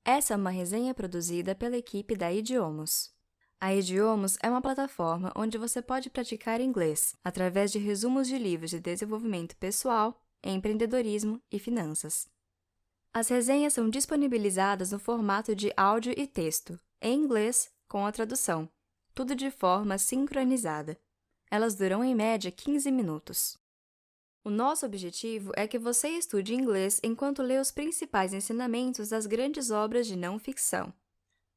Essa é uma resenha produzida pela equipe da Idiomos. A Idiomos é uma plataforma onde você pode praticar inglês através de resumos de livros de desenvolvimento pessoal, empreendedorismo e finanças. As resenhas são disponibilizadas no formato de áudio e texto, em inglês, com a tradução, tudo de forma sincronizada. Elas duram em média 15 minutos. O nosso objetivo é que você estude inglês enquanto lê os principais ensinamentos das grandes obras de não ficção.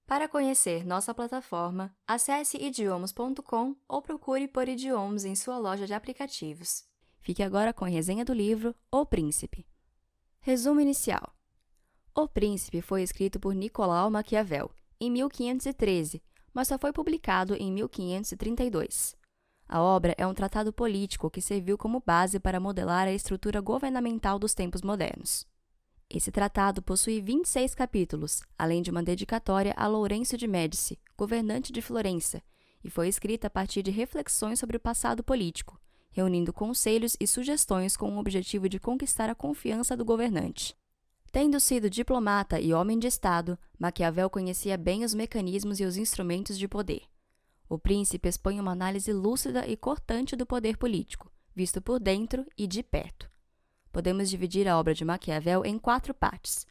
Para conhecer nossa plataforma, acesse idiomos.com ou procure por Idiomos em sua loja de aplicativos. Fique agora com a resenha do livro O Príncipe. Resumo inicial. O Príncipe foi escrito por Nicolau Maquiavel em 1513, mas só foi publicado em 1532. A obra é um tratado político que serviu como base para modelar a estrutura governamental dos tempos modernos. Esse tratado possui 26 capítulos, além de uma dedicatória a Lourenço de Médici, governante de Florença, e foi escrita a partir de reflexões sobre o passado político, reunindo conselhos e sugestões com o objetivo de conquistar a confiança do governante. Tendo sido diplomata e homem de Estado, Maquiavel conhecia bem os mecanismos e os instrumentos de poder. O Príncipe expõe uma análise lúcida e cortante do poder político, visto por dentro e de perto. Podemos dividir a obra de Maquiavel em 4 partes: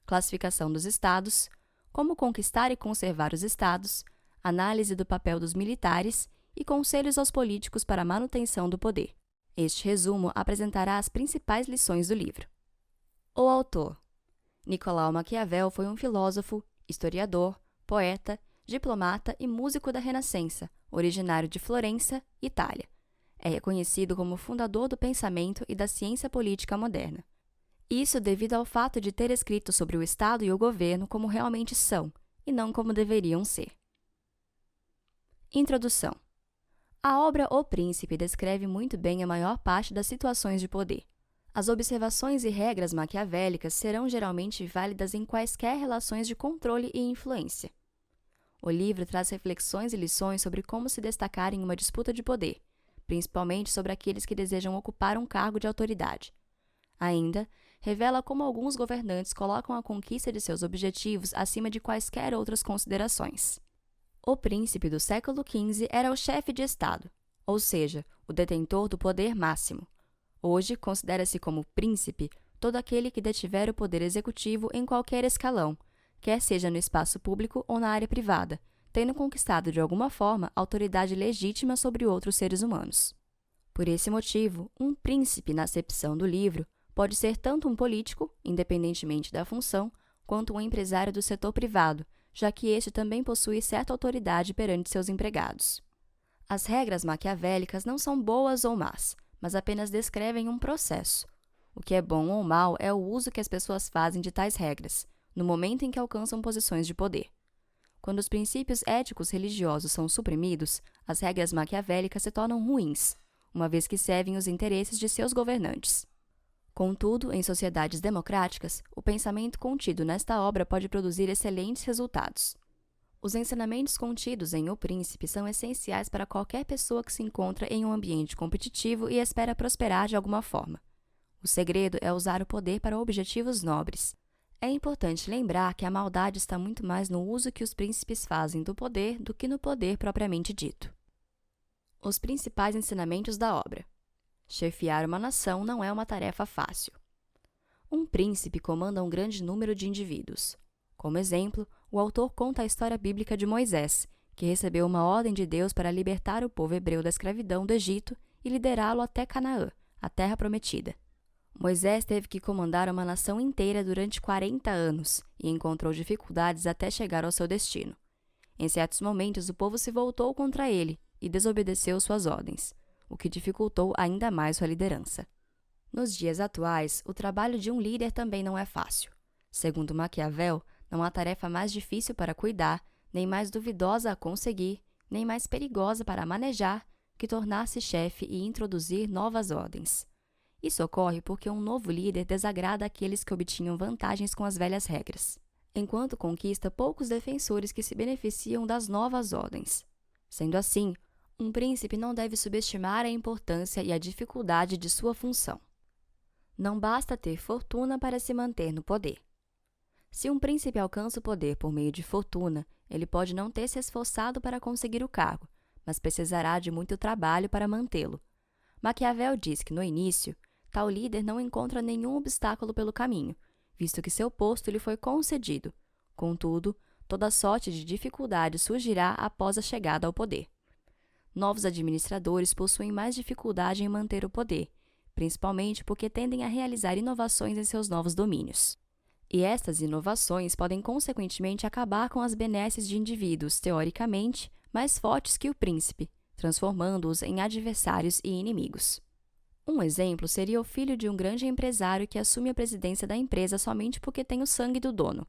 classificação dos estados, como conquistar e conservar os estados, análise do papel dos militares e conselhos aos políticos para a manutenção do poder. Este resumo apresentará as principais lições do livro. O autor. Nicolau Maquiavel foi um filósofo, historiador, poeta, diplomata e músico da Renascença, originário de Florença, Itália. É reconhecido como fundador do pensamento e da ciência política moderna. Isso devido ao fato de ter escrito sobre o Estado e o governo como realmente são, e não como deveriam ser. Introdução. A obra O Príncipe descreve muito bem a maior parte das situações de poder. As observações e regras maquiavélicas serão geralmente válidas em quaisquer relações de controle e influência. O livro traz reflexões e lições sobre como se destacar em uma disputa de poder, principalmente sobre aqueles que desejam ocupar um cargo de autoridade. Ainda, revela como alguns governantes colocam a conquista de seus objetivos acima de quaisquer outras considerações. O príncipe do século XV era o chefe de Estado, ou seja, o detentor do poder máximo. Hoje, considera-se como príncipe todo aquele que detiver o poder executivo em qualquer escalão, quer seja no espaço público ou na área privada, tendo conquistado de alguma forma autoridade legítima sobre outros seres humanos. Por esse motivo, um príncipe, na acepção do livro, pode ser tanto um político, independentemente da função, quanto um empresário do setor privado, já que este também possui certa autoridade perante seus empregados. As regras maquiavélicas não são boas ou más, mas apenas descrevem um processo. O que é bom ou mal é o uso que as pessoas fazem de tais regras, no momento em que alcançam posições de poder. Quando os princípios éticos religiosos são suprimidos, as regras maquiavélicas se tornam ruins, uma vez que servem os interesses de seus governantes. Contudo, em sociedades democráticas, o pensamento contido nesta obra pode produzir excelentes resultados. Os ensinamentos contidos em O Príncipe são essenciais para qualquer pessoa que se encontra em um ambiente competitivo e espera prosperar de alguma forma. O segredo é usar o poder para objetivos nobres. É importante lembrar que a maldade está muito mais no uso que os príncipes fazem do poder do que no poder propriamente dito. Os principais ensinamentos da obra. Chefiar uma nação não é uma tarefa fácil. Um príncipe comanda um grande número de indivíduos. Como exemplo, o autor conta a história bíblica de Moisés, que recebeu uma ordem de Deus para libertar o povo hebreu da escravidão do Egito e liderá-lo até Canaã, a terra prometida. Moisés teve que comandar uma nação inteira durante 40 anos e encontrou dificuldades até chegar ao seu destino. Em certos momentos, o povo se voltou contra ele e desobedeceu suas ordens, o que dificultou ainda mais sua liderança. Nos dias atuais, o trabalho de um líder também não é fácil. Segundo Maquiavel, não há tarefa mais difícil para cuidar, nem mais duvidosa a conseguir, nem mais perigosa para manejar, que tornar-se chefe e introduzir novas ordens. Isso ocorre porque um novo líder desagrada aqueles que obtinham vantagens com as velhas regras, enquanto conquista poucos defensores que se beneficiam das novas ordens. Sendo assim, um príncipe não deve subestimar a importância e a dificuldade de sua função. Não basta ter fortuna para se manter no poder. Se um príncipe alcança o poder por meio de fortuna, ele pode não ter se esforçado para conseguir o cargo, mas precisará de muito trabalho para mantê-lo. Maquiavel diz que, no início, tal líder não encontra nenhum obstáculo pelo caminho, visto que seu posto lhe foi concedido. Contudo, toda sorte de dificuldade surgirá após a chegada ao poder. Novos administradores possuem mais dificuldade em manter o poder, principalmente porque tendem a realizar inovações em seus novos domínios. E estas inovações podem, consequentemente, acabar com as benesses de indivíduos, teoricamente, mais fortes que o príncipe, transformando-os em adversários e inimigos. Um exemplo seria o filho de um grande empresário que assume a presidência da empresa somente porque tem o sangue do dono.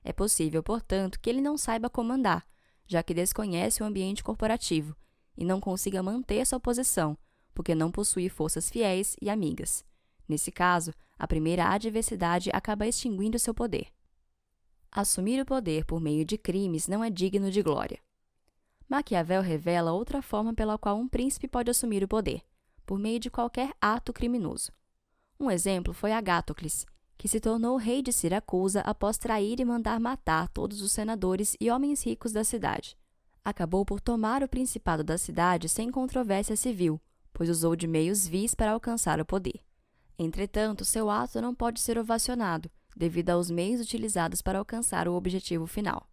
É possível, portanto, que ele não saiba comandar, já que desconhece o ambiente corporativo, e não consiga manter sua posição, porque não possui forças fiéis e amigas. Nesse caso, a primeira adversidade acaba extinguindo seu poder. Assumir o poder por meio de crimes não é digno de glória. Maquiavel revela outra forma pela qual um príncipe pode assumir o poder, por meio de qualquer ato criminoso. Um exemplo foi Agatocles, que se tornou rei de Siracusa após trair e mandar matar todos os senadores e homens ricos da cidade. Acabou por tomar o principado da cidade sem controvérsia civil, pois usou de meios vis para alcançar o poder. Entretanto, seu ato não pode ser ovacionado, devido aos meios utilizados para alcançar o objetivo final.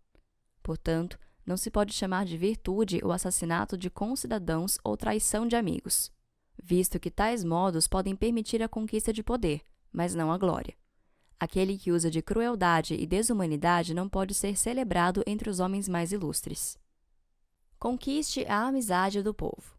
Portanto, não se pode chamar de virtude o assassinato de concidadãos ou traição de amigos, visto que tais modos podem permitir a conquista de poder, mas não a glória. Aquele que usa de crueldade e desumanidade não pode ser celebrado entre os homens mais ilustres. Conquiste a amizade do povo.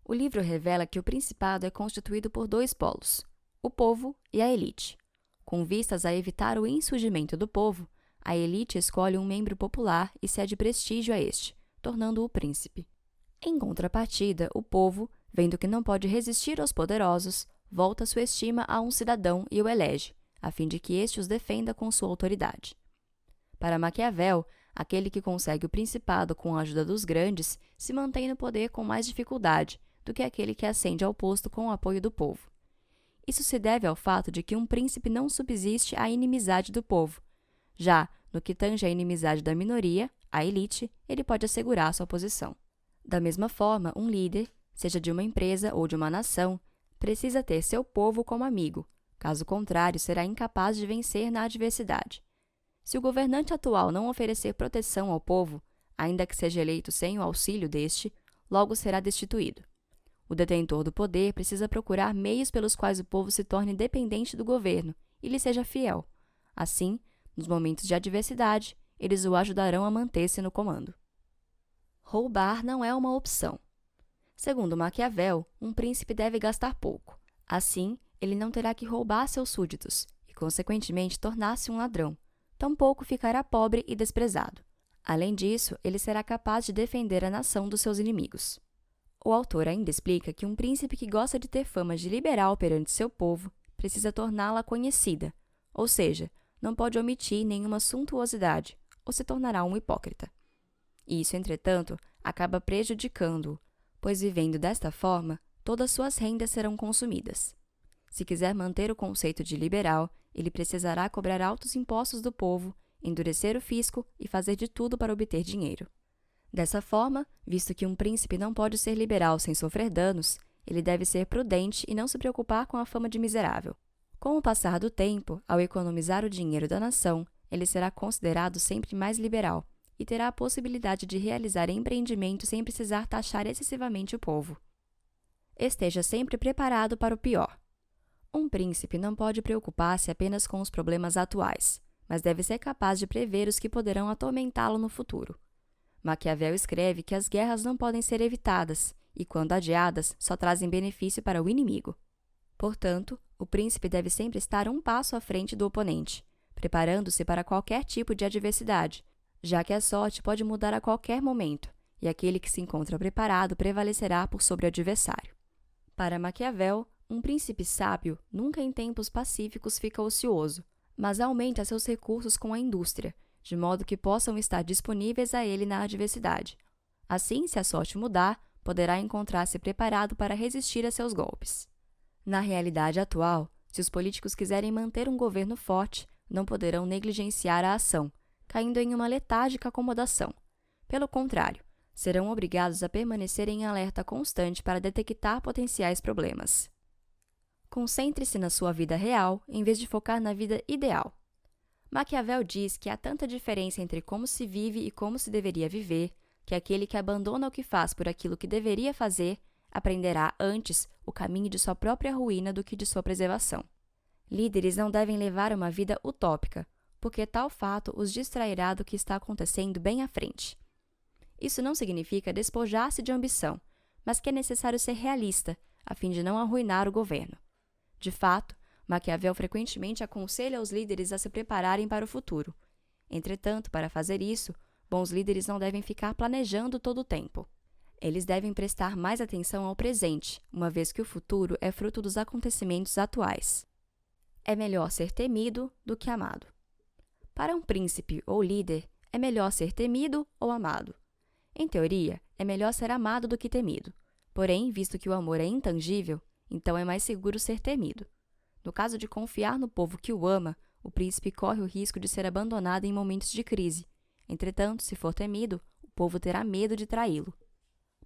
O livro revela que o principado é constituído por dois polos, o povo e a elite. Com vistas a evitar o insurgimento do povo, a elite escolhe um membro popular e cede prestígio a este, tornando-o príncipe. Em contrapartida, o povo, vendo que não pode resistir aos poderosos, volta sua estima a um cidadão e o elege, a fim de que este os defenda com sua autoridade. Para Maquiavel, aquele que consegue o principado com a ajuda dos grandes se mantém no poder com mais dificuldade do que aquele que ascende ao posto com o apoio do povo. Isso se deve ao fato de que um príncipe não subsiste à inimizade do povo. Já, no que tange à inimizade da minoria, a elite, ele pode assegurar sua posição. Da mesma forma, um líder, seja de uma empresa ou de uma nação, precisa ter seu povo como amigo, caso contrário, será incapaz de vencer na adversidade. Se o governante atual não oferecer proteção ao povo, ainda que seja eleito sem o auxílio deste, logo será destituído. O detentor do poder precisa procurar meios pelos quais o povo se torne dependente do governo e lhe seja fiel. Assim, nos momentos de adversidade, eles o ajudarão a manter-se no comando. Roubar não é uma opção. Segundo Maquiavel, um príncipe deve gastar pouco. Assim, ele não terá que roubar seus súditos e, consequentemente, tornar-se um ladrão. Tampouco ficará pobre e desprezado. Além disso, ele será capaz de defender a nação dos seus inimigos. O autor ainda explica que um príncipe que gosta de ter fama de liberal perante seu povo precisa torná-la conhecida, ou seja, não pode omitir nenhuma suntuosidade, ou se tornará um hipócrita. Isso, entretanto, acaba prejudicando-o, pois vivendo desta forma, todas suas rendas serão consumidas. Se quiser manter o conceito de liberal, ele precisará cobrar altos impostos do povo, endurecer o fisco e fazer de tudo para obter dinheiro. Dessa forma, visto que um príncipe não pode ser liberal sem sofrer danos, ele deve ser prudente e não se preocupar com a fama de miserável. Com o passar do tempo, ao economizar o dinheiro da nação, ele será considerado sempre mais liberal e terá a possibilidade de realizar empreendimentos sem precisar taxar excessivamente o povo. Esteja sempre preparado para o pior. Um príncipe não pode preocupar-se apenas com os problemas atuais, mas deve ser capaz de prever os que poderão atormentá-lo no futuro. Maquiavel escreve que as guerras não podem ser evitadas e, quando adiadas, só trazem benefício para o inimigo. Portanto, o príncipe deve sempre estar um passo à frente do oponente, preparando-se para qualquer tipo de adversidade, já que a sorte pode mudar a qualquer momento, e aquele que se encontra preparado prevalecerá por sobre o adversário. Para Maquiavel, um príncipe sábio nunca em tempos pacíficos fica ocioso, mas aumenta seus recursos com a indústria, de modo que possam estar disponíveis a ele na adversidade. Assim, se a sorte mudar, poderá encontrar-se preparado para resistir a seus golpes. Na realidade atual, se os políticos quiserem manter um governo forte, não poderão negligenciar a ação, caindo em uma letárgica acomodação. Pelo contrário, serão obrigados a permanecer em alerta constante para detectar potenciais problemas. Concentre-se na sua vida real, em vez de focar na vida ideal. Maquiavel diz que há tanta diferença entre como se vive e como se deveria viver, que aquele que abandona o que faz por aquilo que deveria fazer, aprenderá antes o caminho de sua própria ruína do que de sua preservação. Líderes não devem levar uma vida utópica, porque tal fato os distrairá do que está acontecendo bem à frente. Isso não significa despojar-se de ambição, mas que é necessário ser realista, a fim de não arruinar o governo. De fato, Maquiavel frequentemente aconselha os líderes a se prepararem para o futuro. Entretanto, para fazer isso, bons líderes não devem ficar planejando todo o tempo. Eles devem prestar mais atenção ao presente, uma vez que o futuro é fruto dos acontecimentos atuais. É melhor ser temido do que amado. Para um príncipe ou líder, é melhor ser temido ou amado. Em teoria, é melhor ser amado do que temido. Porém, visto que o amor é intangível, então é mais seguro ser temido. No caso de confiar no povo que o ama, o príncipe corre o risco de ser abandonado em momentos de crise. Entretanto, se for temido, o povo terá medo de traí-lo.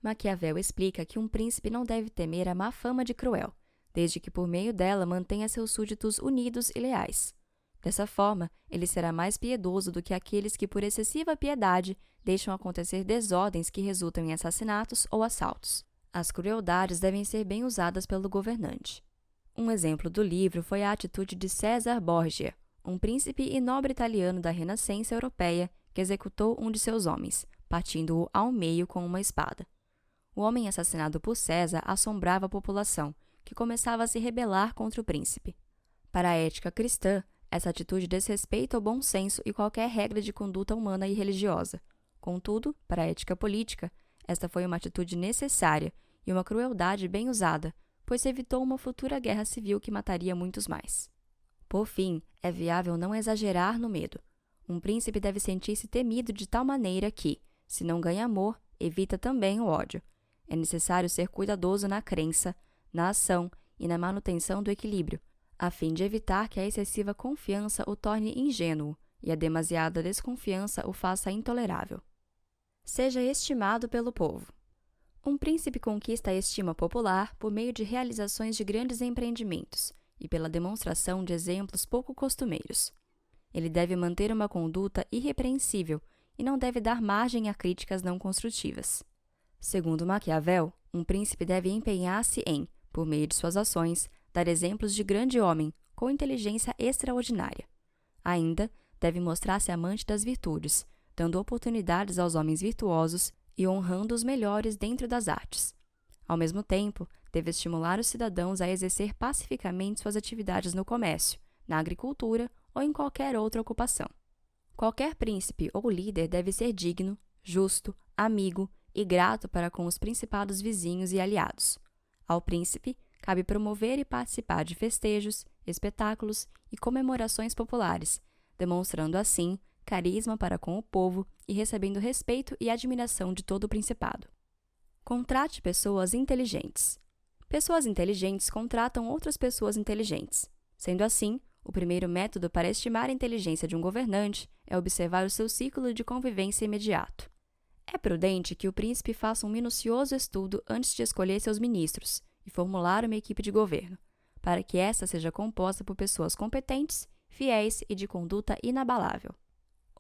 Maquiavel explica que um príncipe não deve temer a má fama de cruel, desde que por meio dela mantenha seus súditos unidos e leais. Dessa forma, ele será mais piedoso do que aqueles que, por excessiva piedade, deixam acontecer desordens que resultam em assassinatos ou assaltos. As crueldades devem ser bem usadas pelo governante. Um exemplo do livro foi a atitude de César Borgia, um príncipe e nobre italiano da Renascença europeia que executou um de seus homens, partindo-o ao meio com uma espada. O homem assassinado por César assombrava a população, que começava a se rebelar contra o príncipe. Para a ética cristã, essa atitude desrespeita o bom senso e qualquer regra de conduta humana e religiosa. Contudo, para a ética política, esta foi uma atitude necessária e uma crueldade bem usada, pois evitou uma futura guerra civil que mataria muitos mais. Por fim, é viável não exagerar no medo. Um príncipe deve sentir-se temido de tal maneira que, se não ganha amor, evita também o ódio. É necessário ser cuidadoso na crença, na ação e na manutenção do equilíbrio, a fim de evitar que a excessiva confiança o torne ingênuo e a demasiada desconfiança o faça intolerável. Seja estimado pelo povo. Um príncipe conquista a estima popular por meio de realizações de grandes empreendimentos e pela demonstração de exemplos pouco costumeiros. Ele deve manter uma conduta irrepreensível e não deve dar margem a críticas não construtivas. Segundo Maquiavel, um príncipe deve empenhar-se em, por meio de suas ações, dar exemplos de grande homem, com inteligência extraordinária. Ainda, deve mostrar-se amante das virtudes, dando oportunidades aos homens virtuosos e honrando os melhores dentro das artes. Ao mesmo tempo, deve estimular os cidadãos a exercer pacificamente suas atividades no comércio, na agricultura ou em qualquer outra ocupação. Qualquer príncipe ou líder deve ser digno, justo, amigo e grato para com os principados vizinhos e aliados. Ao príncipe, cabe promover e participar de festejos, espetáculos e comemorações populares, demonstrando assim carisma para com o povo e recebendo respeito e admiração de todo o principado. Contrate pessoas inteligentes. Pessoas inteligentes contratam outras pessoas inteligentes. Sendo assim, o primeiro método para estimar a inteligência de um governante é observar o seu ciclo de convivência imediato. É prudente que o príncipe faça um minucioso estudo antes de escolher seus ministros e formular uma equipe de governo, para que esta seja composta por pessoas competentes, fiéis e de conduta inabalável.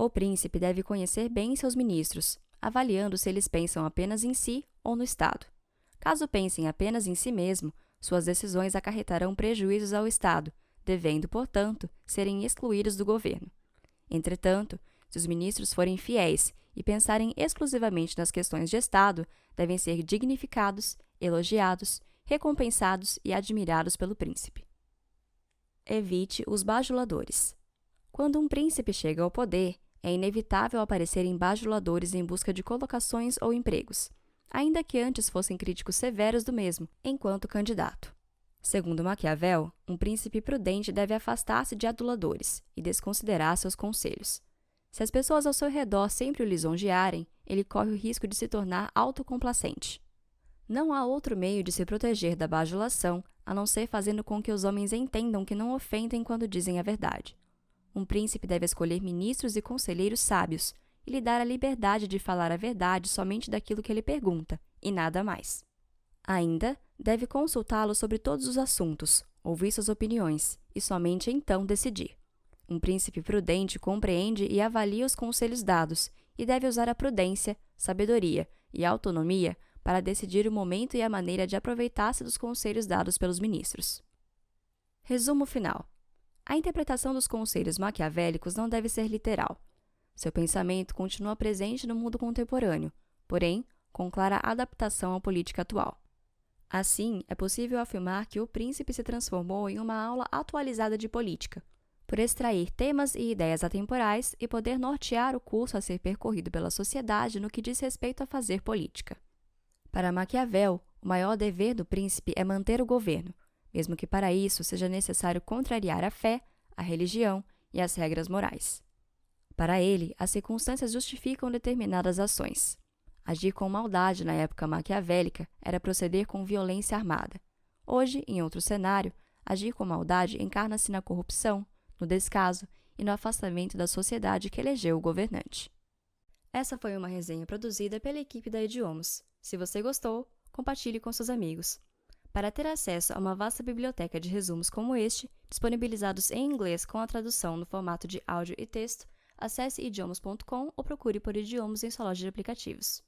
O príncipe deve conhecer bem seus ministros, avaliando se eles pensam apenas em si ou no Estado. Caso pensem apenas em si mesmo, suas decisões acarretarão prejuízos ao Estado, devendo, portanto, serem excluídos do governo. Entretanto, se os ministros forem fiéis e pensarem exclusivamente nas questões de Estado, devem ser dignificados, elogiados, recompensados e admirados pelo príncipe. Evite os bajuladores. Quando um príncipe chega ao poder, é inevitável aparecerem bajuladores em busca de colocações ou empregos, ainda que antes fossem críticos severos do mesmo, enquanto candidato. Segundo Maquiavel, um príncipe prudente deve afastar-se de aduladores e desconsiderar seus conselhos. Se as pessoas ao seu redor sempre o lisonjearem, ele corre o risco de se tornar autocomplacente. Não há outro meio de se proteger da bajulação a não ser fazendo com que os homens entendam que não ofendem quando dizem a verdade. Um príncipe deve escolher ministros e conselheiros sábios e lhe dar a liberdade de falar a verdade somente daquilo que ele pergunta, e nada mais. Ainda, deve consultá-lo sobre todos os assuntos, ouvir suas opiniões e somente então decidir. Um príncipe prudente compreende e avalia os conselhos dados e deve usar a prudência, sabedoria e autonomia para decidir o momento e a maneira de aproveitar-se dos conselhos dados pelos ministros. Resumo final. A interpretação dos conselhos maquiavélicos não deve ser literal. Seu pensamento continua presente no mundo contemporâneo, porém, com clara adaptação à política atual. Assim, é possível afirmar que O Príncipe se transformou em uma aula atualizada de política, por extrair temas e ideias atemporais e poder nortear o curso a ser percorrido pela sociedade no que diz respeito a fazer política. Para Maquiavel, o maior dever do príncipe é manter o governo, mesmo que para isso seja necessário contrariar a fé, a religião e as regras morais. Para ele, as circunstâncias justificam determinadas ações. Agir com maldade na época maquiavélica era proceder com violência armada. Hoje, em outro cenário, agir com maldade encarna-se na corrupção, no descaso e no afastamento da sociedade que elegeu o governante. Essa foi uma resenha produzida pela equipe da Idiomas. Se você gostou, compartilhe com seus amigos. Para ter acesso a uma vasta biblioteca de resumos como este, disponibilizados em inglês com a tradução no formato de áudio e texto, acesse idiomas.com ou procure por Idiomas em sua loja de aplicativos.